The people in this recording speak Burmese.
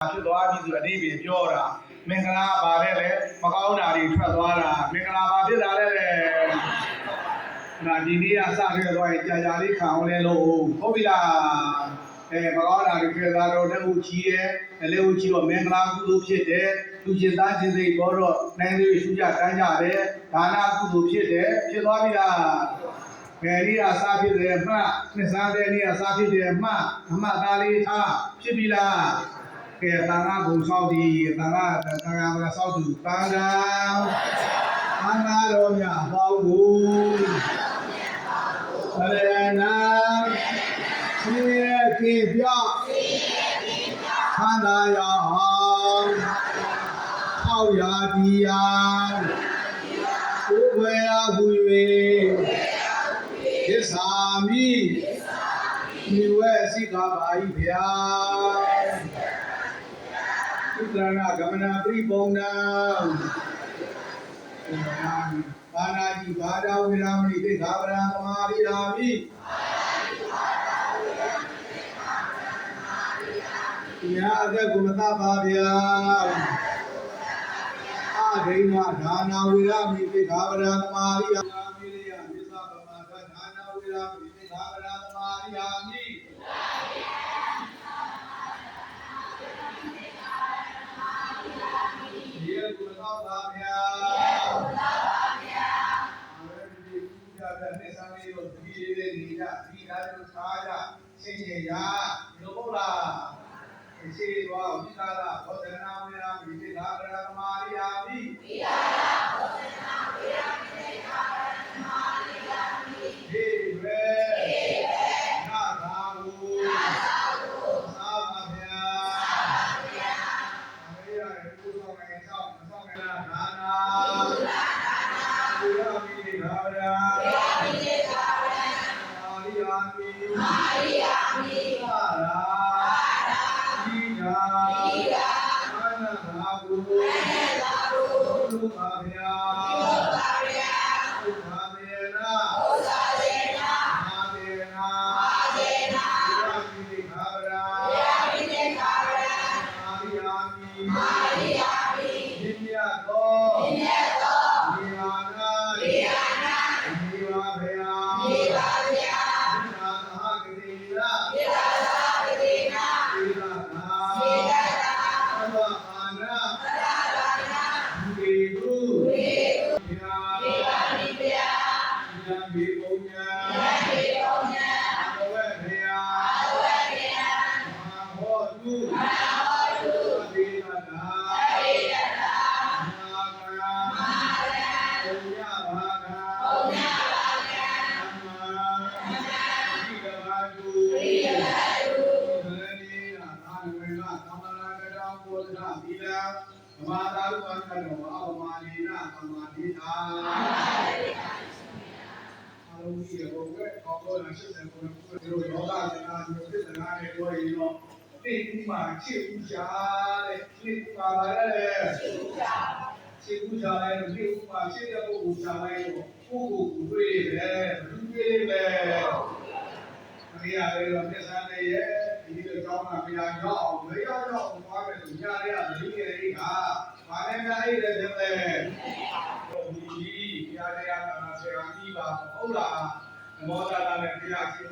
ဖြစ်သွားပြီဆိုအတိပင်ပြောတာမင်္ဂလာပါတဲ့လေမကောင်းတာတွေထွက်သွားတာမင်္ဂလာပါဖြစ်တာလေဒီနေ့ကစခဲ့တော့ကြာကြာလေးခံအောင်လဲလို့ဟုတ်ပြီလားမကောင်းတာတွေထွက်သွားတော့လက်ဦးကြီးတယ်လက်ဦးကြီးတော့မင်္ဂလာကုသိုလ်ဖြစ်တယ်လူကျင်သားချင်းစိတ်ပေါ်တော့နိုင်တွေရှုကြတန်းကြတယ်ဒါနကုသိုလ်ဖြစ်တယ်ဖြစ်သွားပြီလားဘယ်နည်းအစားဖြစ်တယ်မှနှစ်စားတဲ့နည်းအစားဖြစ်တယ်မှအမှတ်သားလေးထားဖြစ်ပြီလားကဲတန်ခါဘုံဆောက်ဒီတန်ခါဆောက်သူတန်ခါတော်များဟောင်းဘူးဆရဏဆင်းရဲကိပြခန္ဓာရောင်းအောက်ရာဒီယာဥပ္ပယဟူ၍သစ္စာမိဒီဝဲစိကပါ၏ဗျာဣဒရဏဂမနာပရိပုံနာဘာနာတိဘာဒဝိရမဏိတေဃာဗရံသမာရိယာမိညာအသက်ကိုမသပါဗျာအဒိဏဒါနာဝိရမဏိတေဃာဗရံသမာရိယာမိလေယသစ္စာပမသဒါနာဝိရမဏိတေဃာဗရံသမာရိယာမိဒီကုသပါဗျာနဲ့ဆောင်ရည်တို့ဒီလေးနေကြဒီလာတို့ထားကြဆင်းရဲရဒီလိုဟုတ်လားရှိသွားဝိသလာဘောဓနာဝိရာမိတေသာဗရသမာရိယာမိဝိသလာဘောဓနာဝိရာမိတေသာဗရသမာရိယာမိဟေဝေနာသာဝူသာပါဗျာအမေရကိုဆောင်နေဆောင်နေဒါနာဝိရာမိတေသာဗရာမာရိယာမိမာရာဒီနာမနသာဂုသုပါဗျာသုပါမေနာမာမေနာယာမိတေခါဗရာမာရိယာမိနိမြတ်သောနိဗ္ဗာန်နိဗ္ဗာန်ဗျာမာသာရုပ္ပံတော်အဝမာလိနာသမာဓိအာအလုံးကြီးရောကကောင်းကောင်းရှိတဲ့ကိုယ်တို့ယောဂစကားမျိုးသစ္စာနဲ့ပြောရင်တော့တိတ်ဥမာချစ်ဥရှာတဲ့တိတ်ပါလာတဲ့ချစ်ဥရှာတဲ့တိတ်ဥမာချစ်တဲ့ပုဂ္ဂိုလ်ရှာလိုက်တော့ပုဂ္ဂိုလ်ကိုတွေ့တယ်ဘယ်သူတွေ့လဲမရရတော့မျက်စမ်းနဲ့ရဲ့ဒီလိုကြောင်းကမရရောက်အောင်မရရောက်အောင်သွားမယ်ဆိုညာရတဲ့လူငယ်တွေကဘာနဲ့များအဲ့ဒါဖြစ်လဲဒီဘုရားတရားနာဆရာကြီးပါဟုတ်လားမောဒနာနဲ့ဘုရားရှင်